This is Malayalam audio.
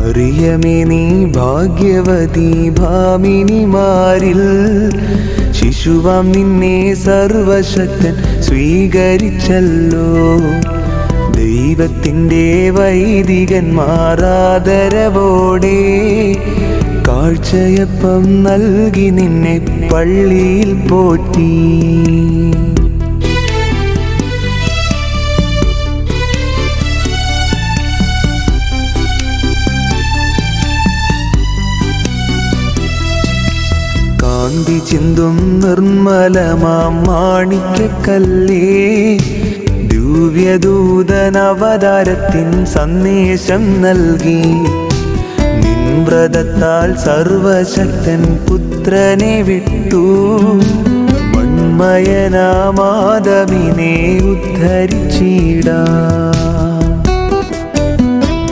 മറിയമേ നീ ഭാഗ്യവതി ഭാമിനിമാരിൽ ശിശുവാം നിന്നെ സർവശക്തൻ സ്വീകരിച്ചല്ലോ. ദൈവത്തിൻ്റെ വൈദികന്മാർ ആദരവോടെ കാഴ്ചയപ്പം നൽകി നിന്നെ പള്ളിയിൽ പോറ്റി. കാന്തി ചിന്തും നിർമ്മലമാം മാണിക്യക്കല്ലേ, ദിവ്യദൂതനവതാരത്തിൻ സന്ദേശം നൽകി. നിൻ വ്രതത്താൽ സർവശക്തൻ പുത്രനെ വിട്ടു, മൺമയനാമാദവിനെ ഉദ്ധരിച്ചിടാം.